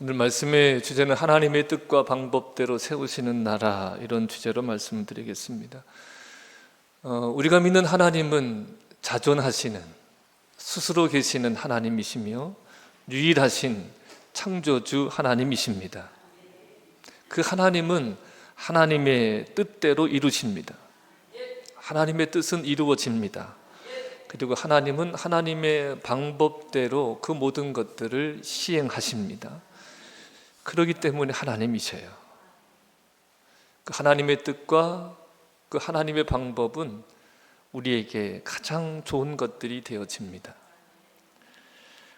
오늘 말씀의 주제는 하나님의 뜻과 방법대로 세우시는 나라, 이런 주제로 말씀을 드리겠습니다. 우리가 믿는 하나님은 자존하시는, 스스로 계시는 하나님이시며 유일하신 창조주 하나님이십니다. 그 하나님은 하나님의 뜻대로 이루십니다. 하나님의 뜻은 이루어집니다. 그리고 하나님은 하나님의 방법대로 그 모든 것들을 시행하십니다. 그렇기 때문에 하나님이셔요. 그 하나님의 뜻과 그 하나님의 방법은 우리에게 가장 좋은 것들이 되어집니다.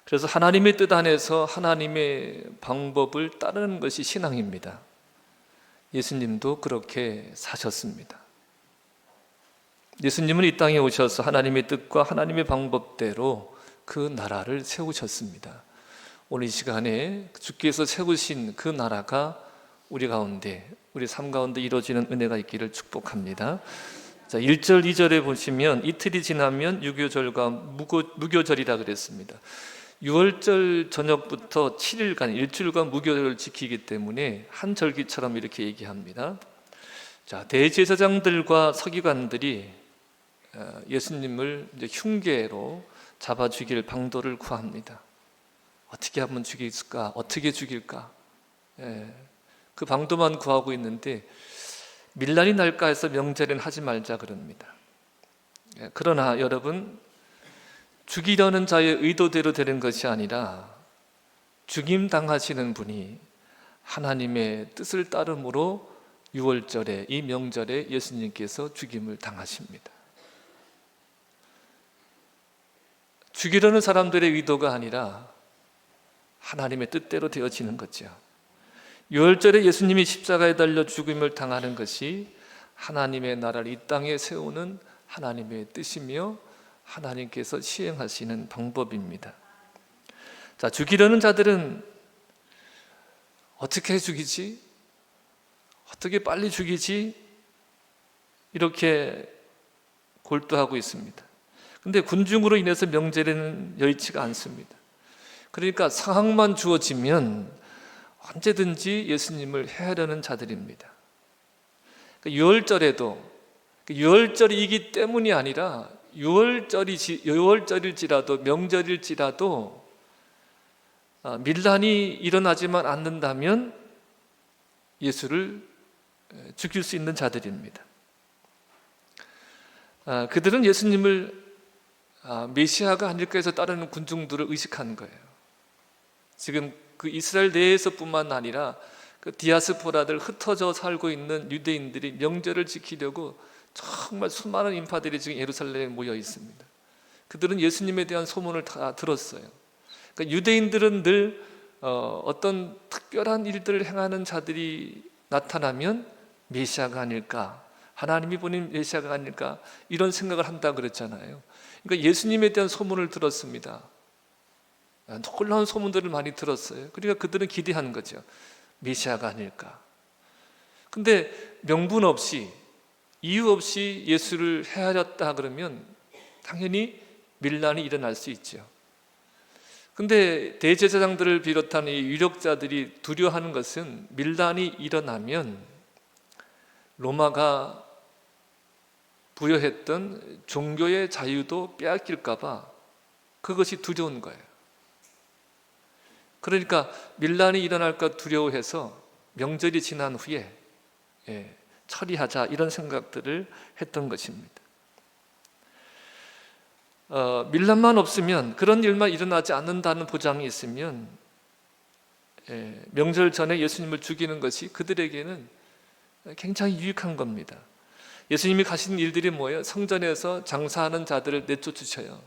그래서 하나님의 뜻 안에서 하나님의 방법을 따르는 것이 신앙입니다. 예수님도 그렇게 사셨습니다. 예수님은 이 땅에 오셔서 하나님의 뜻과 하나님의 방법대로 그 나라를 세우셨습니다. 오늘 이 시간에 주께서 세우신 그 나라가 우리 가운데, 우리 삶 가운데 이루어지는 은혜가 있기를 축복합니다. 자, 1절, 2절에 보시면 이틀이 지나면 유교절과 무교절이라 그랬습니다. 6월절 저녁부터 7일간, 일주일간 무교절을 지키기 때문에 한 절기처럼 이렇게 얘기합니다. 자, 대제사장들과 서기관들이 예수님을 이제 흉계로 잡아 죽일 방도를 구합니다. 어떻게 하면 죽일까? 어떻게 죽일까? 그 방도만 구하고 있는데 밀란이 날까 해서 명제는 하지 말자 그럽니다. 그러나 여러분, 죽이려는 자의 의도대로 되는 것이 아니라 죽임 당하시는 분이 하나님의 뜻을 따름으로 6월절에, 이 명절에 예수님께서 죽임을 당하십니다. 죽이려는 사람들의 의도가 아니라 하나님의 뜻대로 되어지는 거죠. 6월절에 예수님이 십자가에 달려 죽임을 당하는 것이 하나님의 나라를 이 땅에 세우는 하나님의 뜻이며 하나님께서 시행하시는 방법입니다. 자, 죽이려는 자들은 어떻게 죽이지? 어떻게 빨리 죽이지? 이렇게 골도하고 있습니다. 근데 군중으로 인해서 명제는 여의치가 않습니다. 그러니까 상황만 주어지면 언제든지 예수님을 해하려는 자들입니다. 6월절에도 6월절이기 때문이 아니라 6월절일지라도 명절일지라도 밀란이 일어나지만 않는다면 예수를 죽일 수 있는 자들입니다. 그들은 예수님을 메시아가 아닐까 해서 따르는 군중들을 의식한 거예요. 지금 그 이스라엘 내에서뿐만 아니라 그 디아스포라들, 흩어져 살고 있는 유대인들이 명절을 지키려고 정말 수많은 인파들이 지금 예루살렘에 모여 있습니다. 그들은 예수님에 대한 소문을 다 들었어요. 그러니까 유대인들은 늘 어떤 특별한 일들을 행하는 자들이 나타나면 메시아가 아닐까, 하나님이 보낸 메시아가 아닐까, 이런 생각을 한다 그랬잖아요. 그러니까 예수님에 대한 소문을 들었습니다. 놀라운 소문들을 많이 들었어요. 그러니까 그들은 기대하는 거죠. 메시아가 아닐까. 근데 명분 없이, 이유 없이 예수를 헤아렸다 그러면 당연히 밀란이 일어날 수 있죠. 근데 대제사장들을 비롯한 이 유력자들이 두려워하는 것은 밀란이 일어나면 로마가 부여했던 종교의 자유도 빼앗길까 봐 그것이 두려운 거예요. 그러니까 밀란이 일어날까 두려워해서 명절이 지난 후에 처리하자, 이런 생각들을 했던 것입니다. 밀란만 없으면, 그런 일만 일어나지 않는다는 보장이 있으면 명절 전에 예수님을 죽이는 것이 그들에게는 굉장히 유익한 겁니다. 예수님이 가신 일들이 뭐예요? 성전에서 장사하는 자들을 내쫓으셔요.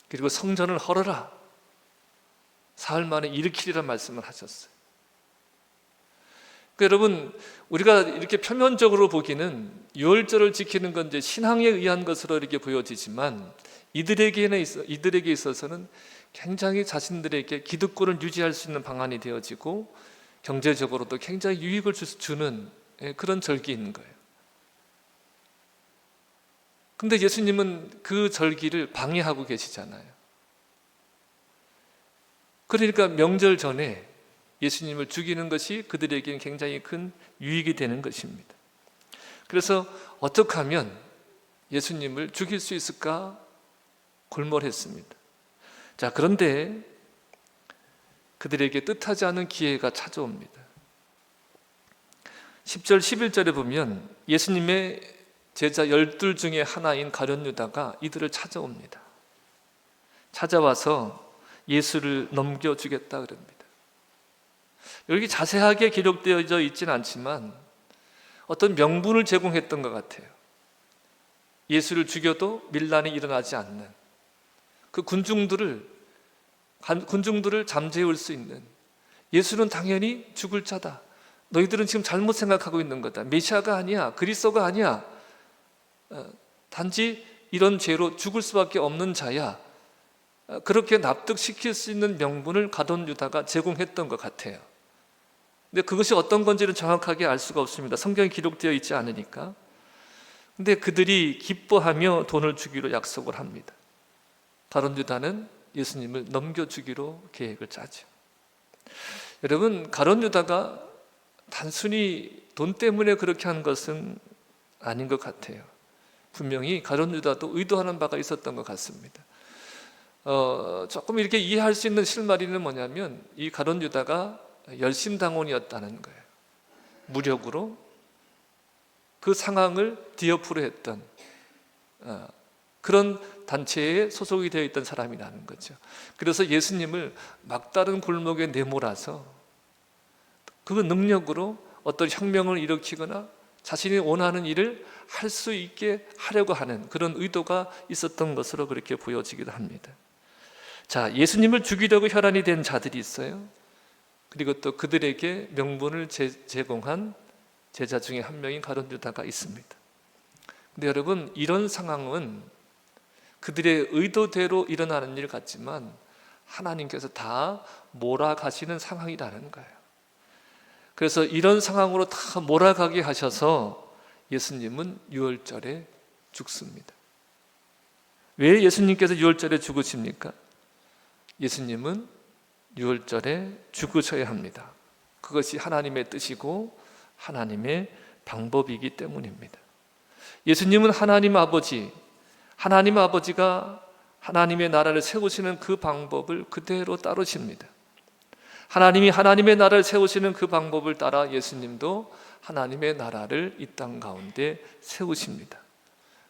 그리고 성전을 헐어라, 사흘 만에 일으키리라 말씀을 하셨어요. 그러니까 여러분, 우리가 이렇게 표면적으로 보기는 6월절을 지키는 건 이제 신앙에 의한 것으로 이렇게 보여지지만 이들에게 있어서는 굉장히 자신들에게 기득권을 유지할 수 있는 방안이 되어지고 경제적으로도 굉장히 유익을 주는 그런 절기인 거예요. 근데 예수님은 그 절기를 방해하고 계시잖아요. 그러니까 명절 전에 예수님을 죽이는 것이 그들에게는 굉장히 큰 유익이 되는 것입니다. 그래서 어떻게 하면 예수님을 죽일 수 있을까 골몰했습니다. 자, 그런데 그들에게 뜻하지 않은 기회가 찾아옵니다. 10절 11절에 보면 예수님의 제자 12 중에 하나인 가룟 유다가 이들을 찾아옵니다. 찾아와서 예수를 넘겨주겠다 그럽니다. 여기 자세하게 기록되어져 있지는 않지만 어떤 명분을 제공했던 것 같아요. 예수를 죽여도 밀란이 일어나지 않는 그 군중들을 잠재울 수 있는, 예수는 당연히 죽을 자다, 너희들은 지금 잘못 생각하고 있는 거다, 메시아가 아니야, 그리스도가 아니야, 단지 이런 죄로 죽을 수밖에 없는 자야, 그렇게 납득시킬 수 있는 명분을 가룟 유다가 제공했던 것 같아요. 근데 그것이 어떤 건지는 정확하게 알 수가 없습니다. 성경에 기록되어 있지 않으니까. 근데 그들이 기뻐하며 돈을 주기로 약속을 합니다. 가룟 유다는 예수님을 넘겨주기로 계획을 짜죠. 여러분, 가룟 유다가 단순히 돈 때문에 그렇게 한 것은 아닌 것 같아요. 분명히 가룟 유다도 의도하는 바가 있었던 것 같습니다. 조금 이렇게 이해할 수 있는 실마리는 뭐냐면, 이 가룟 유다가 열심당원이었다는 거예요. 무력으로 그 상황을 디어프로 했던 그런 단체에 소속이 되어 있던 사람이라는 거죠. 그래서 예수님을 막다른 골목에 내몰아서 그 능력으로 어떤 혁명을 일으키거나 자신이 원하는 일을 할 수 있게 하려고 하는 그런 의도가 있었던 것으로 그렇게 보여지기도 합니다. 자, 예수님을 죽이려고 혈안이 된 자들이 있어요. 그리고 또 그들에게 명분을 제공한 제자 중에 한 명인 가룟 유다가 있습니다. 근데 여러분, 이런 상황은 그들의 의도대로 일어나는 일 같지만 하나님께서 다 몰아가시는 상황이라는 거예요. 그래서 이런 상황으로 다 몰아가게 하셔서 예수님은 유월절에 죽습니다. 왜 예수님께서 유월절에 죽으십니까? 예수님은 유월절에 죽으셔야 합니다. 그것이 하나님의 뜻이고 하나님의 방법이기 때문입니다. 예수님은 하나님 아버지가 하나님의 나라를 세우시는 그 방법을 그대로 따르십니다. 하나님이 하나님의 나라를 세우시는 그 방법을 따라 예수님도 하나님의 나라를 이 땅 가운데 세우십니다.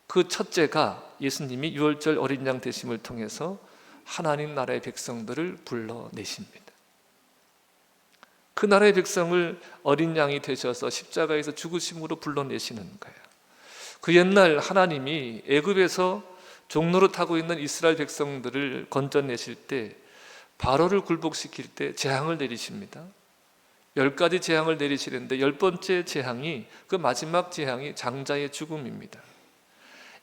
그 첫째가 예수님이 유월절 어린 양 되심을 통해서 하나님 나라의 백성들을 불러내십니다. 그 나라의 백성을 어린 양이 되셔서 십자가에서 죽으심으로 불러내시는 거예요. 그 옛날 하나님이 애굽에서 종로를 타고 있는 이스라엘 백성들을 건져내실 때, 바로를 굴복시킬 때 재앙을 내리십니다. 10가지 재앙을 내리시는데 10번째 재앙이, 그 마지막 재앙이 장자의 죽음입니다.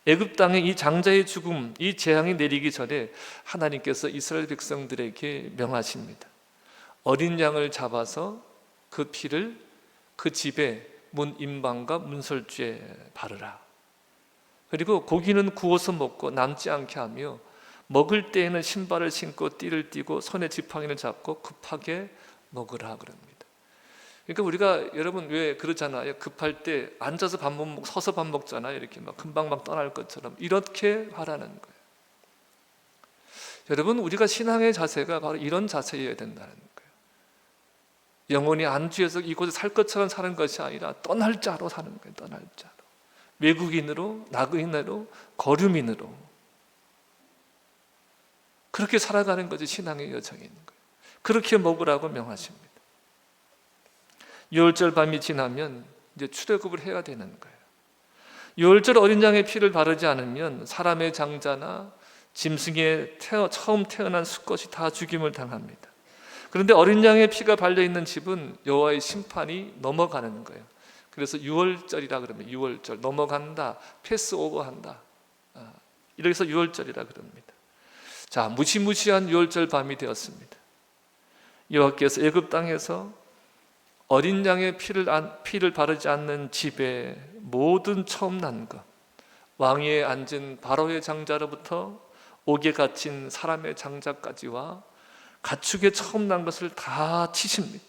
애굽 땅에 이 장자의 죽음, 이 재앙이 내리기 전에 하나님께서 이스라엘 백성들에게 명하십니다. 어린 양을 잡아서 그 피를 그 집에 문 임방과 문설주에 바르라. 그리고 고기는 구워서 먹고 남지 않게 하며 먹을 때에는 신발을 신고 띠를 띠고 손에 지팡이를 잡고 급하게 먹으라 그럽니다. 그러니까 우리가, 여러분 왜 그러잖아요. 급할 때 앉아서 밥 못 먹고 서서 밥 먹잖아요. 이렇게 막 금방 막 떠날 것처럼 이렇게 하라는 거예요. 여러분, 우리가 신앙의 자세가 바로 이런 자세여야 된다는 거예요. 영원히 안주해서 이곳에 살 것처럼 사는 것이 아니라 떠날 자로 사는 거예요. 떠날 자로. 외국인으로, 나그인으로, 거류민으로 그렇게 살아가는 것이 신앙의 여정인 거예요. 그렇게 먹으라고 명하십니다. 유월절 밤이 지나면 이제 출애굽을 해야 되는 거예요. 유월절 어린 양의 피를 바르지 않으면 사람의 장자나 짐승의 처음 태어난 수컷이 다 죽임을 당합니다. 그런데 어린 양의 피가 발려있는 집은 여호와의 심판이 넘어가는 거예요. 그래서 유월절이라 그러면 유월절, 넘어간다, 패스오버한다, 이렇게 해서 유월절이라 그럽니다. 자, 무시무시한 유월절 밤이 되었습니다. 여호와께서 애굽 땅에서 어린 양의 피를 바르지 않는 집에 모든 처음 난 것, 왕위에 앉은 바로의 장자로부터 옥에 갇힌 사람의 장자까지와 가축의 처음 난 것을 다 치십니다.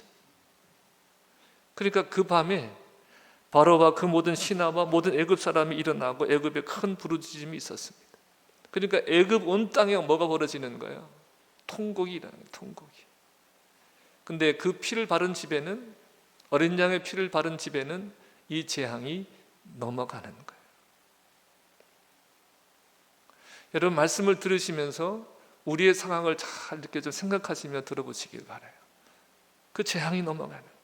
그러니까 그 밤에 바로와 그 모든 신하와 모든 애굽 사람이 일어나고 애굽에 큰 부르짖음이 있었습니다. 그러니까 애굽 온 땅에 뭐가 벌어지는 거예요? 통곡이라는 거예요. 통곡이. 근데 그 피를 바른 집에는, 어린 양의 피를 바른 집에는 이 재앙이 넘어가는 거예요. 여러분, 말씀을 들으시면서 우리의 상황을 잘 이렇게 좀 생각하시며 들어보시길 바라요. 그 재앙이 넘어가는 거예요.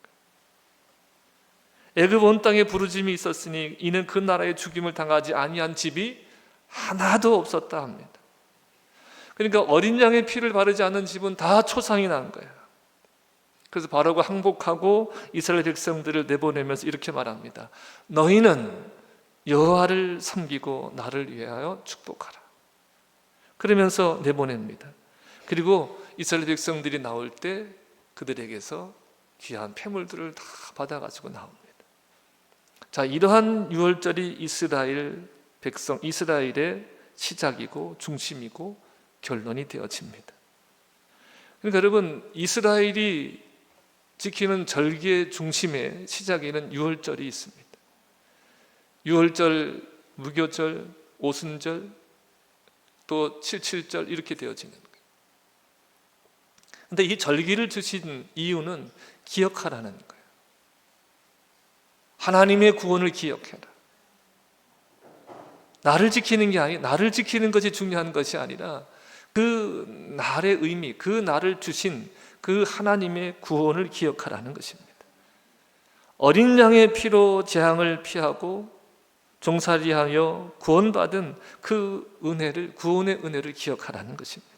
애굽 온 땅에 부르짐이 있었으니 이는 그 나라의 죽임을 당하지 아니한 집이 하나도 없었다 합니다. 그러니까 어린 양의 피를 바르지 않은 집은 다 초상이 난 거예요. 그래서 바로가 항복하고 이스라엘 백성들을 내보내면서 이렇게 말합니다. 너희는 여호와를 섬기고 나를 위하여 축복하라. 그러면서 내보냅니다. 그리고 이스라엘 백성들이 나올 때 그들에게서 귀한 폐물들을 다 받아가지고 나옵니다. 자, 이러한 유월절이 이스라엘 백성, 이스라엘의 시작이고 중심이고 결론이 되어집니다. 그러니까 여러분, 이스라엘이 지키는 절기의 중심에 시작에는 유월절이 있습니다. 유월절, 무교절, 오순절, 또 칠칠절 이렇게 되어지는 거예요. 그런데 이 절기를 주신 이유는 기억하라는 거예요. 하나님의 구원을 기억해라. 나를 지키는 게 아니, 나를 지키는 것이 중요한 것이 아니라 그 날의 의미, 그 날을 주신 그 하나님의 구원을 기억하라는 것입니다. 어린 양의 피로 재앙을 피하고 종살이하여 구원받은 그 은혜를, 구원의 은혜를 기억하라는 것입니다.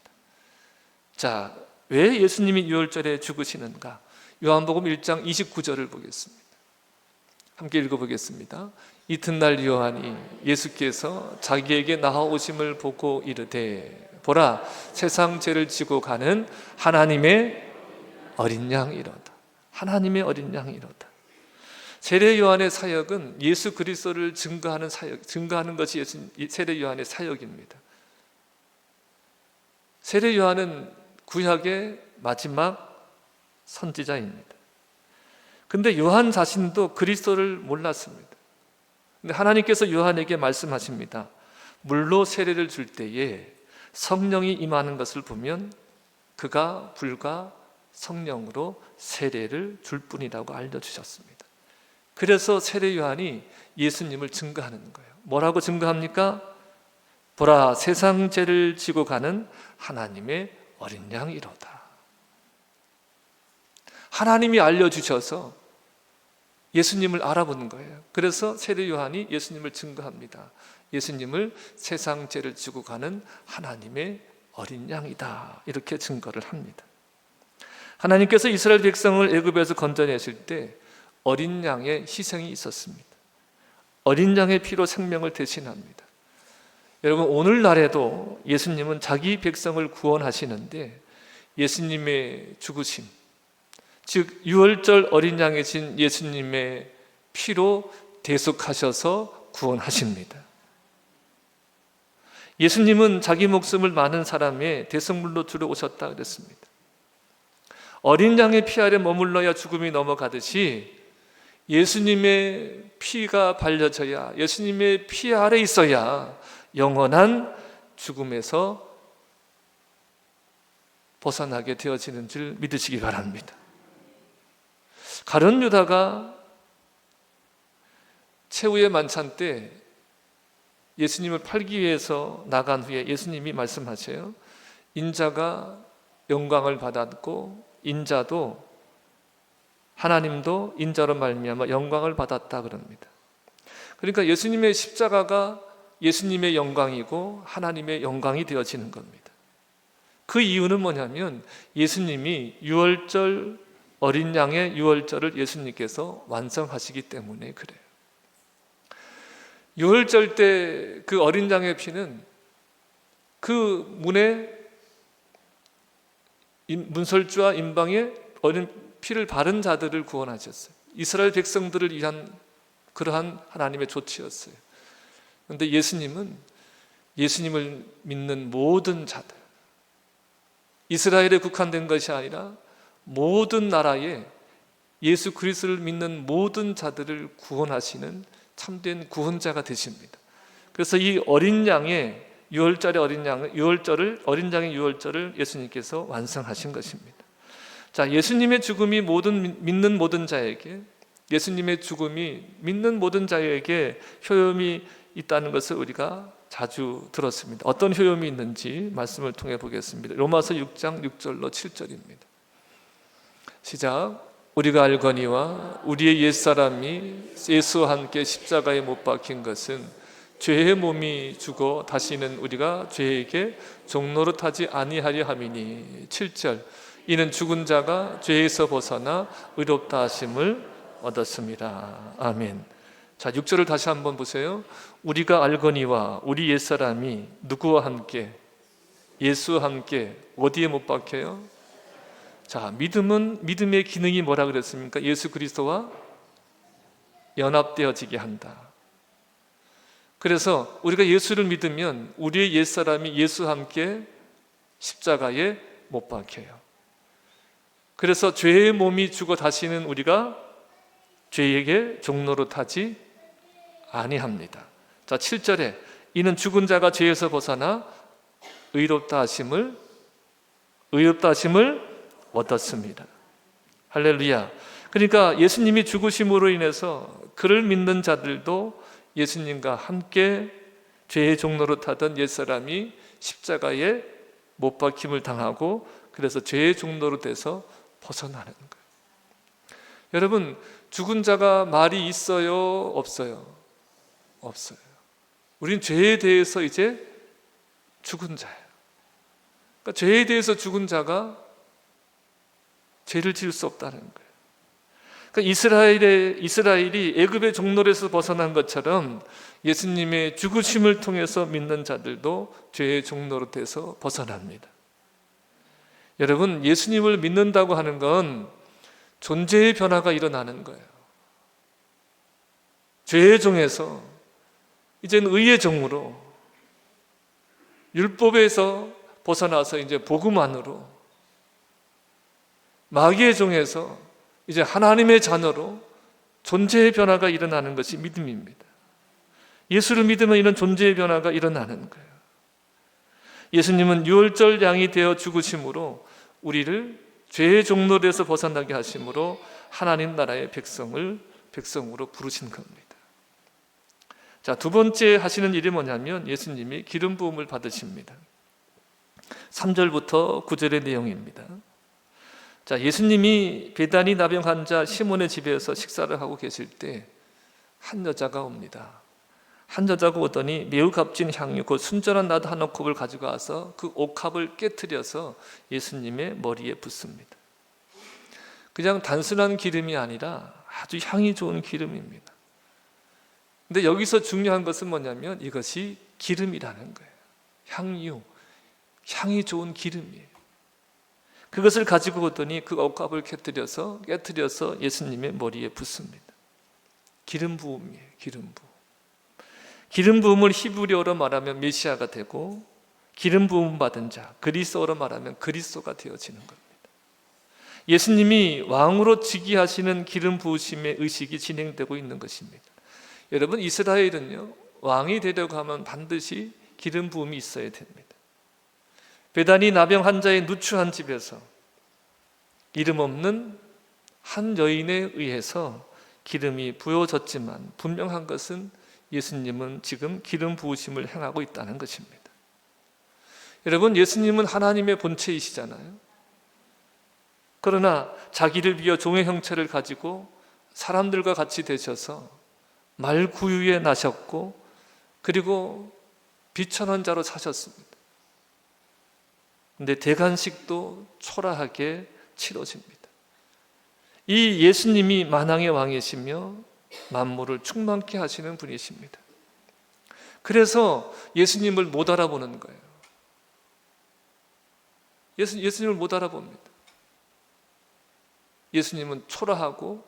자, 왜 예수님이 유월절에 죽으시는가? 요한복음 1장 29절을 보겠습니다. 함께 읽어보겠습니다. 이튿날 요한이 예수께서 자기에게 나아오심을 보고 이르되 보라, 세상 죄를 지고 가는 하나님의 어린 양이로다. 하나님의 어린 양이로다. 세례 요한의 사역은 예수 그리스도를 증거하는 사역, 증거하는 것이 세례 요한의 사역입니다. 세례 요한은 구약의 마지막 선지자입니다. 근데 요한 자신도 그리스도를 몰랐습니다. 근데 하나님께서 요한에게 말씀하십니다. 물로 세례를 줄 때에 성령이 임하는 것을 보면 그가 불과 성령으로 세례를 줄 뿐이라고 알려주셨습니다. 그래서 세례 요한이 예수님을 증거하는 거예요. 뭐라고 증거합니까? 보라, 세상 죄를 지고 가는 하나님의 어린 양이로다. 하나님이 알려주셔서 예수님을 알아보는 거예요. 그래서 세례 요한이 예수님을 증거합니다. 예수님을 세상 죄를 지고 가는 하나님의 어린 양이다. 이렇게 증거를 합니다. 하나님께서 이스라엘 백성을 애굽에서 건져내실 때 어린 양의 희생이 있었습니다. 어린 양의 피로 생명을 대신합니다. 여러분, 오늘날에도 예수님은 자기 백성을 구원하시는데 예수님의 죽으심, 즉 유월절 어린 양이신 예수님의 피로 대속하셔서 구원하십니다. 예수님은 자기 목숨을 많은 사람의 대속물로 주러 오셨다 그랬습니다. 어린 양의 피 아래 머물러야 죽음이 넘어가듯이 예수님의 피가 발려져야, 예수님의 피 아래 있어야 영원한 죽음에서 벗어나게 되어지는 줄 믿으시기 바랍니다. 가룟 유다가 최후의 만찬 때 예수님을 팔기 위해서 나간 후에 예수님이 말씀하세요. 인자가 영광을 받았고 인자도, 하나님도 인자로 말미암아 영광을 받았다 그럽니다. 그러니까 예수님의 십자가가 예수님의 영광이고 하나님의 영광이 되어지는 겁니다. 그 이유는 뭐냐면 예수님이 유월절, 어린 양의 유월절을 예수님께서 완성하시기 때문에 그래요. 유월절 때 그 어린 양의 피는 그 문에 문설주와 임방에 어린 피를 바른 자들을 구원하셨어요. 이스라엘 백성들을 위한 그러한 하나님의 조치였어요. 그런데 예수님은 예수님을 믿는 모든 자들, 이스라엘에 국한된 것이 아니라 모든 나라에 예수 그리스도를 믿는 모든 자들을 구원하시는 참된 구원자가 되십니다. 그래서 이 어린 양의 유월절의 어린 양의 유월절을 예수님께서 완성하신 것입니다. 자, 예수님의 죽음이 믿는 모든 자에게, 예수님의 죽음이 믿는 모든 자에게 효험이 있다는 것을 우리가 자주 들었습니다. 어떤 효험이 있는지 말씀을 통해 보겠습니다. 로마서 6장 6절로 7절입니다. 시작. 우리가 알거니와 우리의 옛사람이 예수와 함께 십자가에 못 박힌 것은 죄의 몸이 죽어 다시는 우리가 죄에게 종노릇하지 아니하려 함이니. 7절. 이는 죽은 자가 죄에서 벗어나 의롭다 하심을 얻었습니다. 아멘. 자, 6절을 다시 한번 보세요. 우리가 알거니와 우리 옛사람이 누구와 함께? 예수와 함께 어디에 못 박혀요? 자, 믿음의 기능이 뭐라 그랬습니까? 예수 그리스도와 연합되어지게 한다. 그래서 우리가 예수를 믿으면 우리의 옛사람이 예수와 함께 십자가에 못 박혀요. 그래서 죄의 몸이 죽어 다시는 우리가 죄에게 종노릇하지 아니합니다. 자, 7절에 이는 죽은 자가 죄에서 벗어나 의롭다 하심을 얻었습니다. 할렐루야. 그러니까 예수님이 죽으심으로 인해서 그를 믿는 자들도 예수님과 함께 죄의 종노릇하던 옛사람이 십자가에 못 박힘을 당하고 그래서 죄의 종노릇에서 벗어나는 거예요. 여러분, 죽은 자가 말이 있어요? 없어요? 없어요. 우린 죄에 대해서 이제 죽은 자예요. 그러니까 죄에 대해서 죽은 자가 죄를 지을 수 없다는 거예요. 그러니까 이스라엘이 애굽의 종노릇에서 벗어난 것처럼 예수님의 죽으심을 통해서 믿는 자들도 죄의 종노릇에서 벗어납니다. 여러분, 예수님을 믿는다고 하는 건 존재의 변화가 일어나는 거예요. 죄의 종에서 이제는 의의 종으로, 율법에서 벗어나서 이제 복음 안으로, 마귀의 종에서 이제 하나님의 자녀로 존재의 변화가 일어나는 것이 믿음입니다. 예수를 믿으면 이런 존재의 변화가 일어나는 거예요. 예수님은 유월절 양이 되어 죽으심으로 우리를 죄의 종노릇에서 벗어나게 하심으로 하나님 나라의 백성으로 부르신 겁니다. 자, 두 번째 하시는 일이 뭐냐면 예수님이 기름 부음을 받으십니다. 3절부터 9절의 내용입니다. 자, 예수님이 베다니 나병 환자 시몬의 집에서 식사를 하고 계실 때 한 여자가 옵니다. 한 여자가 오더니 매우 값진 향유 곧 순전한 나드 한 옥합을 가지고 와서 그 옥합을 깨트려서 예수님의 머리에 붓습니다. 그냥 단순한 기름이 아니라 아주 향이 좋은 기름입니다. 근데 여기서 중요한 것은 뭐냐면 이것이 기름이라는 거예요. 향유, 향이 좋은 기름이에요. 그것을 가지고 오더니 그 옥합을 깨트려서 예수님의 머리에 붓습니다. 기름 부음이에요. 기름 부음. 기름 부음을 히브리어로 말하면 메시아가 되고, 기름 부음 받은 자, 그리스어로 말하면 그리스도가 되어지는 겁니다. 예수님이 왕으로 즉위하시는 기름 부으심의 의식이 진행되고 있는 것입니다. 여러분, 이스라엘은요, 왕이 되려고 하면 반드시 기름 부음이 있어야 됩니다. 베다니 나병 환자의 누추한 집에서 이름 없는 한 여인에 의해서 기름이 부어졌지만 분명한 것은 예수님은 지금 기름 부으심을 행하고 있다는 것입니다. 여러분, 예수님은 하나님의 본체이시잖아요. 그러나 자기를 비어 종의 형체를 가지고 사람들과 같이 되셔서 말구유에 나셨고 그리고 비천한 자로 사셨습니다. 근데 대관식도 초라하게 치러집니다. 이 예수님이 만왕의 왕이시며 만물을 충만케 하시는 분이십니다. 그래서 예수님을 못 알아보는 거예요. 예수님을 못 알아봅니다. 예수님은 초라하고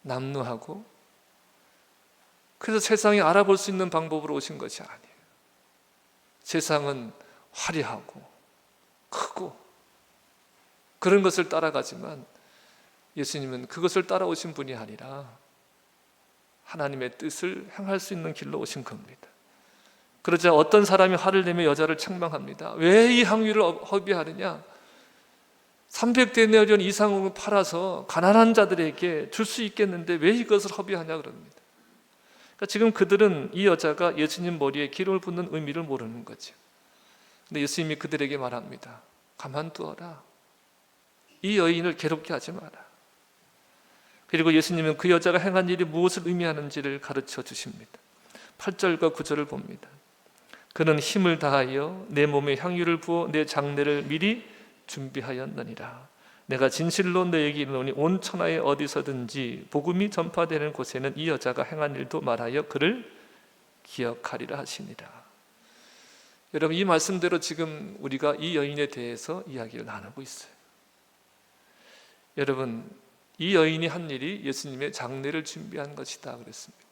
남루하고, 그래서 세상이 알아볼 수 있는 방법으로 오신 것이 아니에요. 세상은 화려하고 크고 그런 것을 따라가지만 예수님은 그것을 따라오신 분이 아니라 하나님의 뜻을 행할 수 있는 길로 오신 겁니다. 그러자 어떤 사람이 화를 내며 여자를 책망합니다. 왜 이 향유를 허비하느냐? 300데나리온 이상을 팔아서 가난한 자들에게 줄 수 있겠는데 왜 이것을 허비하냐 그럽니다. 그러니까 지금 그들은 이 여자가 예수님 머리에 기름을 붓는 의미를 모르는 거죠. 근데 예수님이 그들에게 말합니다. 가만두어라. 이 여인을 괴롭게 하지 마라. 그리고 예수님은 그 여자가 행한 일이 무엇을 의미하는지를 가르쳐 주십니다. 8절과 9절을 봅니다. 그는 힘을 다하여 내 몸에 향유를 부어 내 장례를 미리 준비하였느니라. 내가 진실로 너에게 이르노니 온 천하에 어디서든지 복음이 전파되는 곳에는 이 여자가 행한 일도 말하여 그를 기억하리라 하시니라. 여러분, 이 말씀대로 지금 우리가 이 여인에 대해서 이야기를 나누고 있어요. 여러분, 이 여인이 한 일이 예수님의 장례를 준비한 것이다 그랬습니다.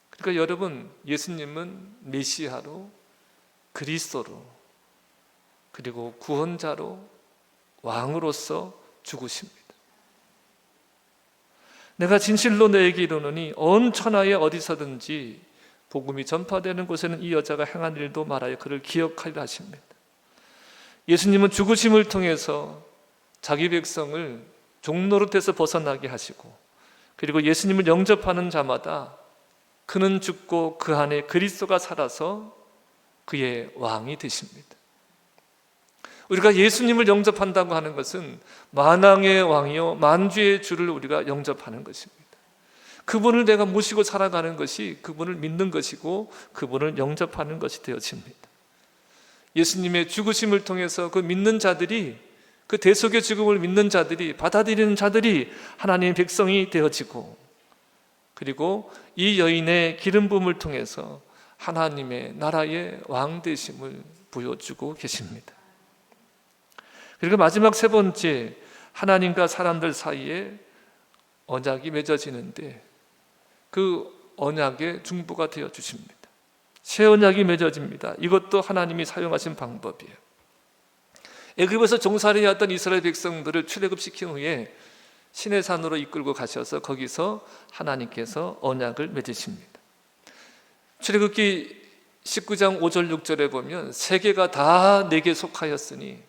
그러니까 여러분, 예수님은 메시아로, 그리스도로, 그리고 구원자로, 왕으로서 죽으십니다. 내가 진실로 너에게 이르노니 온 천하에 어디서든지 복음이 전파되는 곳에는 이 여자가 행한 일도 말하여 그를 기억하리라 하십니다. 예수님은 죽으심을 통해서 자기 백성을 종노릇에서 벗어나게 하시고, 그리고 예수님을 영접하는 자마다 그는 죽고 그 안에 그리스도가 살아서 그의 왕이 되십니다. 우리가 예수님을 영접한다고 하는 것은 만왕의 왕이요 만주의 주를 우리가 영접하는 것입니다. 그분을 내가 모시고 살아가는 것이 그분을 믿는 것이고 그분을 영접하는 것이 되어집니다. 예수님의 죽으심을 통해서 그 믿는 자들이, 그 대속의 죽음을 믿는 자들이, 받아들이는 자들이 하나님의 백성이 되어지고, 그리고 이 여인의 기름 부음을 통해서 하나님의 나라의 왕 되심을 보여주고 계십니다. 그리고 마지막 세 번째, 하나님과 사람들 사이에 언약이 맺어지는데 그 언약의 중보가 되어 주십니다. 새 언약이 맺어집니다. 이것도 하나님이 사용하신 방법이에요. 애굽에서 종살이 했던 이스라엘 백성들을 출애굽시킨 후에 시내산으로 이끌고 가셔서 거기서 하나님께서 언약을 맺으십니다. 출애굽기 19장 5절 6절에 보면 세계가 다 내게 속하였으니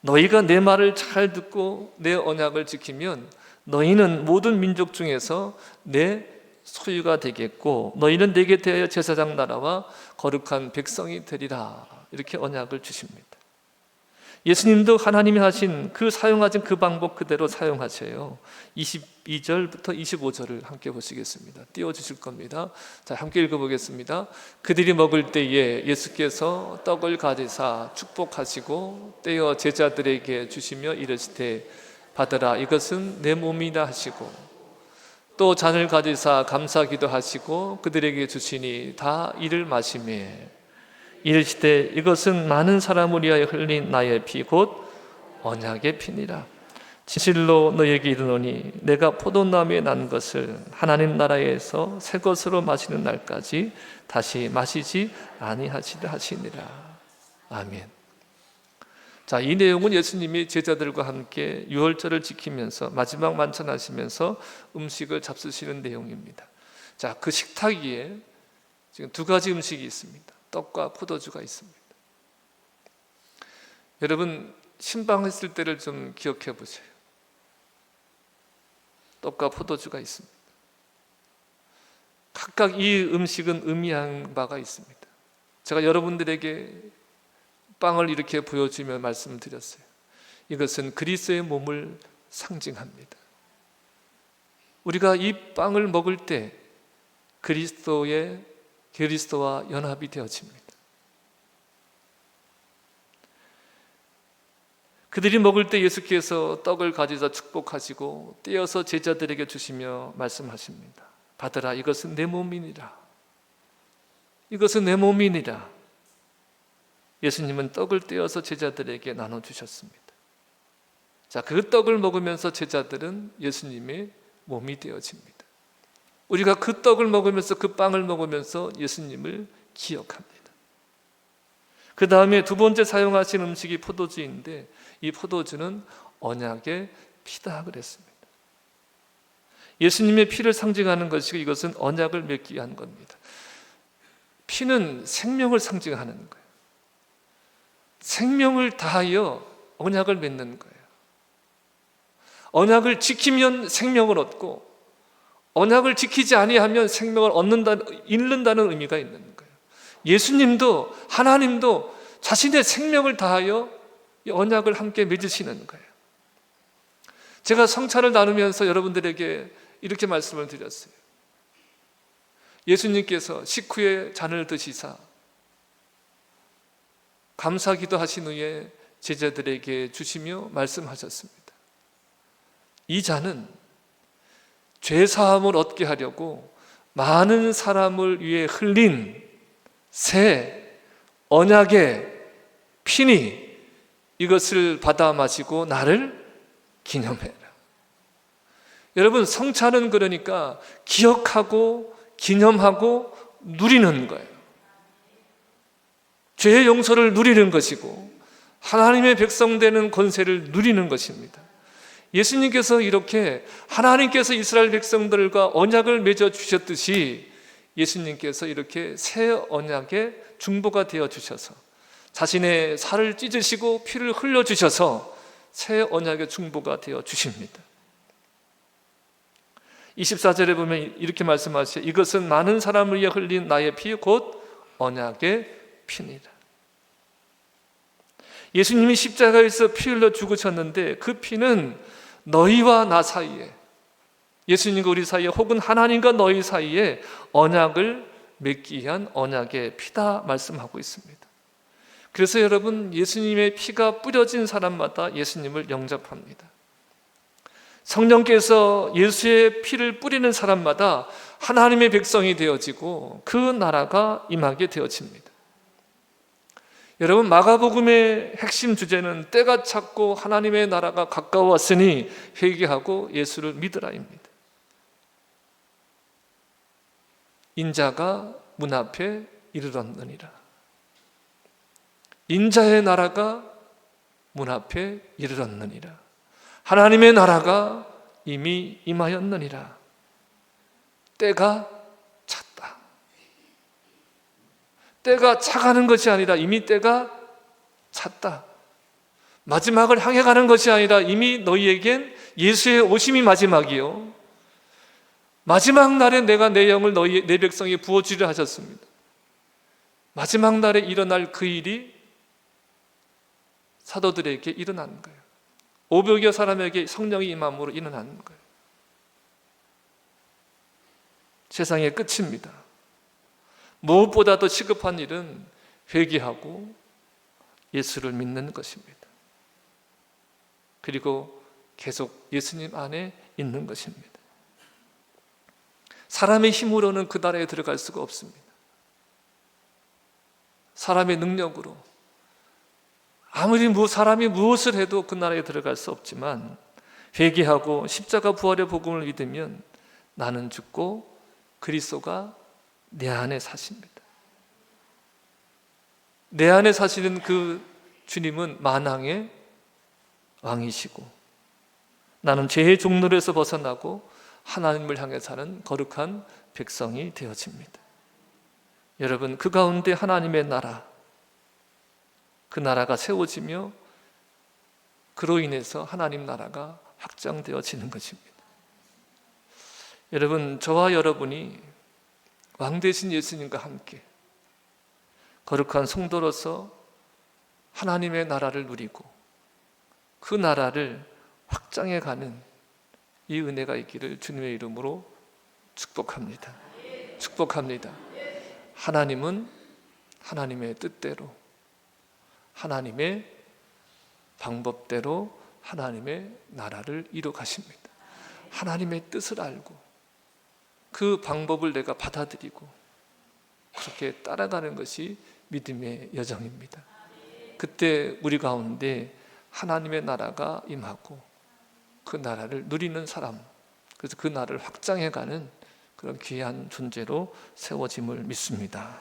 너희가 내 말을 잘 듣고 내 언약을 지키면 너희는 모든 민족 중에서 내 소유가 되겠고 너희는 내게 대하여 제사장 나라와 거룩한 백성이 되리라. 이렇게 언약을 주십니다. 예수님도 하나님이 하신 그 사용하신 그 방법 그대로 사용하세요. 22절부터 25절을 함께 보시겠습니다. 띄워주실 겁니다. 자, 함께 읽어보겠습니다. 그들이 먹을 때에 예수께서 떡을 가지사 축복하시고 떼어 제자들에게 주시며 이르시되 받으라, 이것은 내 몸이다 하시고 또 잔을 가지사 감사기도 하시고 그들에게 주시니 다 이를 마시매 이르시되 이것은 많은 사람을 위하여 흘린 나의 피 곧 언약의 피니라. 진실로 너에게 이르노니 내가 포도나무에 난 것을 하나님 나라에서 새 것으로 마시는 날까지 다시 마시지 아니하시리라 하시니라. 아멘. 자, 이 내용은 예수님이 제자들과 함께 유월절을 지키면서 마지막 만찬하시면서 음식을 잡수시는 내용입니다. 자, 그 식탁 위에 지금 두 가지 음식이 있습니다. 떡과 포도주가 있습니다. 여러분, 신방했을 때를 좀 기억해 보세요. 떡과 포도주가 있습니다. 각각 이 음식은 의미한 바가 있습니다. 제가 여러분들에게 빵을 이렇게 보여주며 말씀을 드렸어요. 이것은 그리스도의 몸을 상징합니다. 우리가 이 빵을 먹을 때 그리스도와 연합이 되어집니다. 그들이 먹을 때 예수께서 떡을 가지사 축복하시고 떼어서 제자들에게 주시며 말씀하십니다. 받으라, 이것은 내 몸이니라. 이것은 내 몸이니라. 예수님은 떡을 떼어서 제자들에게 나눠주셨습니다. 자, 그 떡을 먹으면서 제자들은 예수님의 몸이 되어집니다. 우리가 그 떡을 먹으면서 그 빵을 먹으면서 예수님을 기억합니다. 그 다음에 두 번째 사용하신 음식이 포도주인데 이 포도주는 언약의 피다 그랬습니다. 예수님의 피를 상징하는 것이고 이것은 언약을 맺기 위한 겁니다. 피는 생명을 상징하는 거예요. 생명을 다하여 언약을 맺는 거예요. 언약을 지키면 생명을 얻고 언약을 지키지 아니하면 생명을 잃는다는 의미가 있는 거예요. 예수님도 하나님도 자신의 생명을 다하여 이 언약을 함께 맺으시는 거예요. 제가 성찬을 나누면서 여러분들에게 이렇게 말씀을 드렸어요. 예수님께서 식후에 잔을 드시사 감사기도 하신 후에 제자들에게 주시며 말씀하셨습니다. 이 잔은 죄사함을 얻게 하려고 많은 사람을 위해 흘린 새 언약의 피니 이것을 받아 마시고 나를 기념해라. 여러분, 성찬은 그러니까 기억하고 기념하고 누리는 거예요. 죄의 용서를 누리는 것이고 하나님의 백성 되는 권세를 누리는 것입니다. 예수님께서 이렇게 하나님께서 이스라엘 백성들과 언약을 맺어 주셨듯이 예수님께서 이렇게 새 언약의 중보가 되어 주셔서 자신의 살을 찢으시고 피를 흘려 주셔서 새 언약의 중보가 되어 주십니다. 24절에 보면 이렇게 말씀하시죠. 이것은 많은 사람을 위해 흘린 나의 피 곧 언약의 피니라. 예수님이 십자가에서 피 흘려 죽으셨는데 그 피는 너희와 나 사이에, 예수님과 우리 사이에 혹은 하나님과 너희 사이에 언약을 맺기 위한 언약의 피다 말씀하고 있습니다. 그래서 여러분, 예수님의 피가 뿌려진 사람마다 예수님을 영접합니다. 성령께서 예수의 피를 뿌리는 사람마다 하나님의 백성이 되어지고 그 나라가 임하게 되어집니다. 여러분, 마가복음의 핵심 주제는 때가 찼고 하나님의 나라가 가까웠으니 회개하고 예수를 믿으라입니다. 인자가 문 앞에 이르렀느니라. 인자의 나라가 문 앞에 이르렀느니라. 하나님의 나라가 이미 임하였느니라. 때가 찼다. 때가 차가는 것이 아니라 이미 때가 찼다. 마지막을 향해 가는 것이 아니라 이미 너희에겐 예수의 오심이 마지막이요, 마지막 날에 내가 내 영을 내 백성에 부어주려 하셨습니다. 마지막 날에 일어날 그 일이 사도들에게 일어난 거예요. 500여 사람에게 성령이 임함으로 일어난 거예요. 세상의 끝입니다. 무엇보다도 시급한 일은 회개하고 예수를 믿는 것입니다. 그리고 계속 예수님 안에 있는 것입니다. 사람의 힘으로는 그 나라에 들어갈 수가 없습니다. 사람의 능력으로 아무리 사람이 무엇을 해도 그 나라에 들어갈 수 없지만 회개하고 십자가 부활의 복음을 믿으면 나는 죽고 그리스도가 내 안에 사십니다. 내 안에 사시는 그 주님은 만왕의 왕이시고 나는 죄의 종노릇에서 벗어나고 하나님을 향해 사는 거룩한 백성이 되어집니다. 여러분, 그 가운데 하나님의 나라, 그 나라가 세워지며 그로 인해서 하나님 나라가 확장되어지는 것입니다. 여러분, 저와 여러분이 왕 되신 예수님과 함께 거룩한 성도로서 하나님의 나라를 누리고 그 나라를 확장해가는 이 은혜가 있기를 주님의 이름으로 축복합니다. 축복합니다. 하나님은 하나님의 뜻대로, 하나님의 방법대로 하나님의 나라를 이루어 가십니다. 하나님의 뜻을 알고 그 방법을 내가 받아들이고 그렇게 따라가는 것이 믿음의 여정입니다. 그때 우리 가운데 하나님의 나라가 임하고 그 나라를 누리는 사람, 그래서 그 나라를 확장해가는 그런 귀한 존재로 세워짐을 믿습니다.